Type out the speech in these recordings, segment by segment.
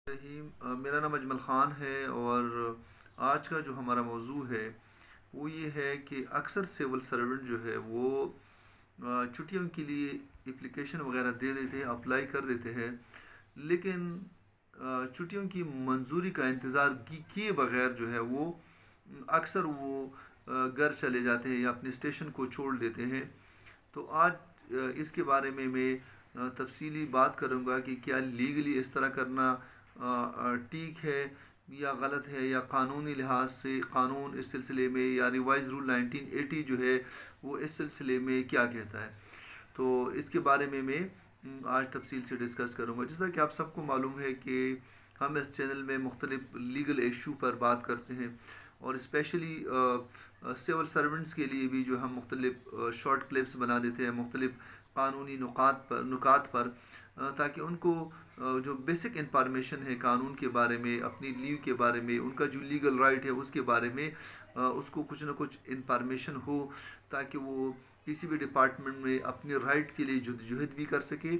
میرا نام اجمل خان ہے، اور آج کا جو ہمارا موضوع ہے وہ یہ ہے کہ اکثر سول سرونٹ جو ہے وہ چھٹیوں کے لیے اپلیکیشن وغیرہ دے دیتے ہیں، اپلائی کر دیتے ہیں، لیکن چھٹیوں کی منظوری کا انتظار کیے بغیر جو ہے وہ اکثر وہ گھر چلے جاتے ہیں یا اپنے اسٹیشن کو چھوڑ دیتے ہیں۔ تو آج اس کے بارے میں تفصیلی بات کروں گا کہ کیا لیگلی اس طرح کرنا ٹھیک ہے یا غلط ہے، یا قانونی لحاظ سے قانون اس سلسلے میں یا ریوائز رول 1980 جو ہے وہ اس سلسلے میں کیا کہتا ہے۔ تو اس کے بارے میں آج تفصیل سے ڈسکس کروں گا۔ جس طرح کہ آپ سب کو معلوم ہے کہ ہم اس چینل میں مختلف لیگل ایشو پر بات کرتے ہیں، اور اسپیشلی سول سرونٹس کے لیے بھی جو ہم مختلف شارٹ کلپس بنا دیتے ہیں مختلف قانونی نکات پر تاکہ ان کو جو بیسک انفارمیشن ہے قانون کے بارے میں، اپنی لیو کے بارے میں، ان کا جو لیگل رائٹ ہے اس کے بارے میں اس کو کچھ نہ کچھ انفارمیشن ہو، تاکہ وہ کسی بھی ڈپارٹمنٹ میں اپنے رائٹ کے لیے جدوجہد بھی کر سکے،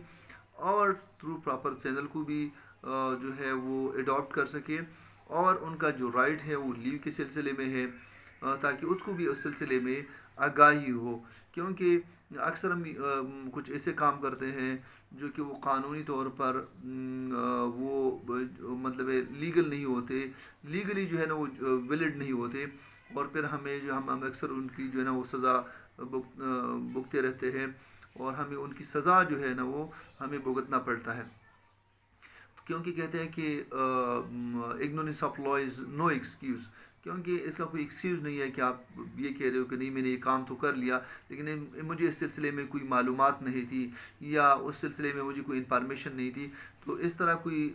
اور تھرو پراپر چینل کو بھی جو ہے وہ اڈاپٹ کر سکے، اور ان کا جو رائٹ ہے وہ لیو کے سلسلے میں ہے تاکہ اس کو بھی اس سلسلے میں آگاہی ہو۔ کیونکہ اکثر ہم کچھ ایسے کام کرتے ہیں جو کہ وہ قانونی طور پر وہ مطلب لیگل نہیں ہوتے، لیگلی جو ہے نا وہ ویلڈ نہیں ہوتے، اور پھر ہمیں جو ہم اکثر ان کی جو ہے نا وہ سزا بھگتے رہتے ہیں، اور ہمیں ان کی سزا جو ہے نا وہ ہمیں بھگتنا پڑتا ہے، کیونکہ کہتے ہیں کہ ignorance of law is no excuse. کیونکہ اس کا کوئی ایکسکیوز نہیں ہے کہ آپ یہ کہہ رہے ہو کہ نہیں میں نے یہ کام تو کر لیا لیکن مجھے اس سلسلے میں کوئی معلومات نہیں تھی، یا اس سلسلے میں مجھے کوئی انفارمیشن نہیں تھی۔ تو اس طرح کوئی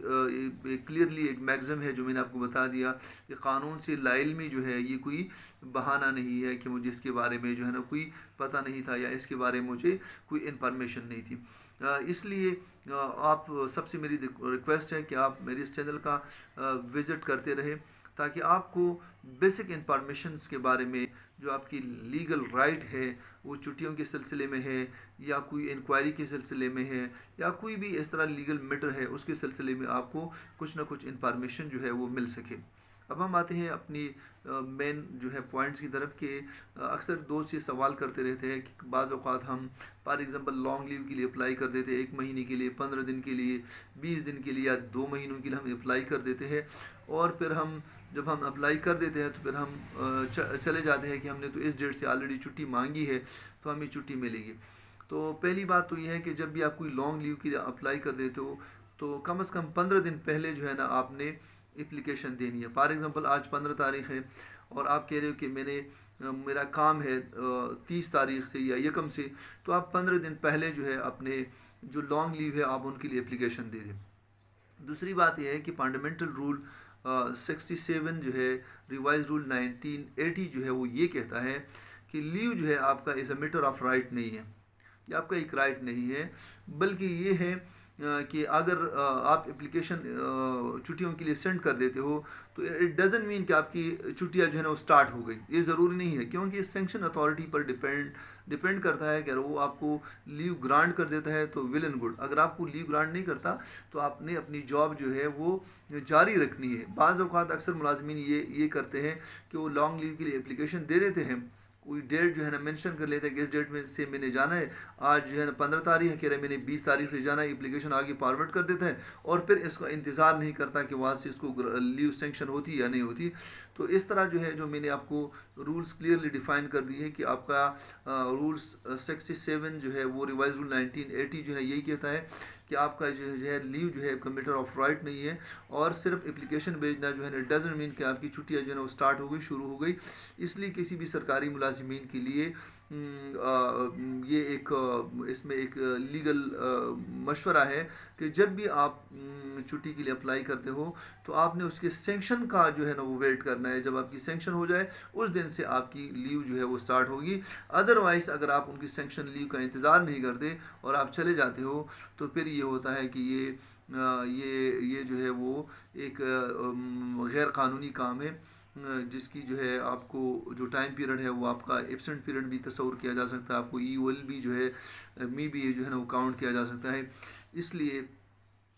کلیئرلی ایک میگزم ہے جو میں نے آپ کو بتا دیا کہ قانون سے لا علمی جو ہے یہ کوئی بہانہ نہیں ہے کہ مجھے اس کے بارے میں جو ہے نا کوئی پتہ نہیں تھا، یا اس کے بارے میں مجھے کوئی انفارمیشن نہیں تھی۔ اس لیے آپ سب سے میری ریکویسٹ ہے کہ آپ میری اس چینل کا وزٹ کرتے رہیں، تاکہ آپ کو بیسک انفارمیشنز کے بارے میں جو آپ کی لیگل رائٹ ہے وہ چھٹیوں کے سلسلے میں ہے، یا کوئی انکوائری کے سلسلے میں ہے، یا کوئی بھی اس طرح لیگل میٹر ہے اس کے سلسلے میں آپ کو کچھ نہ کچھ انفارمیشن جو ہے وہ مل سکے۔ اب ہم آتے ہیں اپنی مین جو ہے پوائنٹس کی طرف، کہ اکثر دوست یہ سوال کرتے رہتے ہیں کہ بعض اوقات ہم فار ایگزامپل لانگ لیو کے لیے اپلائی کر دیتے ہیں، 1 مہینے کے لیے، 15 دن کے لیے، 20 دن کے لیے، یا 2 مہینوں کے لیے ہم اپلائی کر دیتے ہیں، اور پھر جب ہم اپلائی کر دیتے ہیں تو پھر ہم چلے جاتے ہیں کہ ہم نے تو اس ڈیٹ سے آلریڈی چھٹی مانگی ہے تو ہمیں چھٹی ملے گی۔ تو پہلی بات تو یہ ہے کہ جب بھی آپ کوئی لانگ لیو کے لیے اپلائی کر دیتے ہو تو کم از کم 15 دن پہلے جو ہے نا آپ نے اپلیکیشن دینی ہے۔ فار ایگزامپل آج 15 تاریخ ہے، اور آپ کہہ رہے ہو کہ میرا کام ہے 30 تاریخ سے یا 1 سے، تو آپ 15 دن پہلے جو ہے اپنے جو لانگ لیو ہے آپ ان کے لیے اپلیکیشن دے دیں۔ دوسری بات یہ ہے کہ فنڈامنٹل رول 67 جو ہے ریوائز رول 1980 جو ہے وہ یہ کہتا ہے کہ لیو جو ہے آپ کا از اے میٹر آف رائٹ نہیں ہے، یہ آپ کا ایک رائٹ نہیں ہے، بلکہ یہ ہے کہ اگر آپ اپلیکیشن چھٹیوں کے لیے سینڈ کر دیتے ہو تو اٹ ڈزنٹ مین کہ آپ کی چھٹیاں جو ہے نا وہ سٹارٹ ہو گئی، یہ ضروری نہیں ہے، کیونکہ سینکشن اتھارٹی پر ڈپینڈ کرتا ہے کہ اگر وہ آپ کو لیو گرانٹ کر دیتا ہے تو ویل اینڈ گڈ، اگر آپ کو لیو گرانٹ نہیں کرتا تو آپ نے اپنی جاب جو ہے وہ جاری رکھنی ہے۔ بعض اوقات اکثر ملازمین یہ کرتے ہیں کہ وہ لانگ لیو کے لیے اپلیکیشن دے دیتے ہیں، کوئی ڈیٹ جو ہے نا مینشن کر لیتے ہیں کہ اس ڈیٹ میں سے میں نے جانا ہے، آج جو ہے نا 15 تاریخ ہے، کہہ رہے ہیں میں نے 20 تاریخ سے جانا ہے، اپلیکیشن آگے فارورڈ کر دیتا ہے، اور پھر اس کا انتظار نہیں کرتا کہ وہاں سے اس کو لیو سینکشن ہوتی یا نہیں ہوتی۔ تو اس طرح جو ہے جو میں نے آپ کو رولز کلیئرلی ڈیفائن کر دی ہے کہ آپ کا رولز 67 جو ہے وہ ریوائز رول 1980 جو ہے یہی کہتا ہے کہ آپ کا جو ہے لیو جو ہے آپ کا میٹر آف رائٹ نہیں ہے، اور صرف اپلیکیشن بھیجنا جو ہے نا ڈزنٹ مین کہ آپ کی چھٹیاں جو ہے نا وہ سٹارٹ ہو گئی، شروع ہو گئی۔ اس لیے کسی بھی سرکاری ملازمین کے لیے یہ ایک اس میں ایک لیگل مشورہ ہے کہ جب بھی آپ چھٹی کے لیے اپلائی کرتے ہو تو آپ نے اس کے سینکشن کا جو ہے نا وہ ویٹ کرنا ہے، جب آپ کی سینکشن ہو جائے اس دن سے آپ کی لیو جو ہے وہ سٹارٹ ہوگی۔ ادروائز اگر آپ ان کی سینکشن لیو کا انتظار نہیں کرتے اور آپ چلے جاتے ہو تو پھر یہ ہوتا ہے کہ یہ جو ہے وہ ایک غیر قانونی کام ہے، جس کی جو ہے آپ کو جو ٹائم پیریڈ ہے وہ آپ کا ایبسنٹ پیریڈ بھی تصور کیا جا سکتا ہے، آپ کو ای او ایل بھی جو ہے جو ہے نا وہ کاؤنٹ کیا جا سکتا ہے۔ اس لیے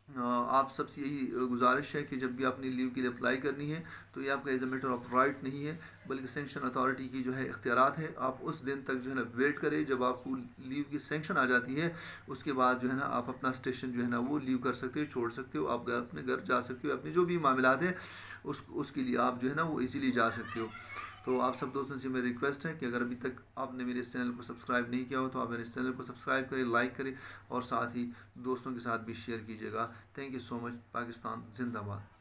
آپ سب سے یہی گزارش ہے کہ جب بھی آپ نے لیو کے لیے اپلائی کرنی ہے تو یہ آپ کا as a matter of right نہیں ہے، بلکہ سینکشن اتھارٹی کی جو ہے اختیارات ہے. آپ اس دن تک جو ہے نا ویٹ کریں جب آپ کو لیو کی سینکشن آ جاتی ہے، اس کے بعد جو ہے نا آپ اپنا اسٹیشن جو ہے نا وہ لیو کر سکتے ہو، چھوڑ سکتے ہو، آپ اپنے گھر جا سکتے ہو، اپنے جو بھی معاملات ہیں اس کے لیے آپ جو ہے نا وہ ایزیلی جا سکتے ہو. تو آپ سب دوستوں سے میری ریکویسٹ ہے کہ اگر ابھی تک آپ نے میرے اس چینل کو سبسکرائب نہیں کیا ہو تو آپ میرے اس چینل کو سبسکرائب کریں، لائک کریں اور ساتھ ہی دوستوں کے ساتھ بھی شیئر کیجیے گا. تھینک یو سو مچ. پاکستان زندہ باد.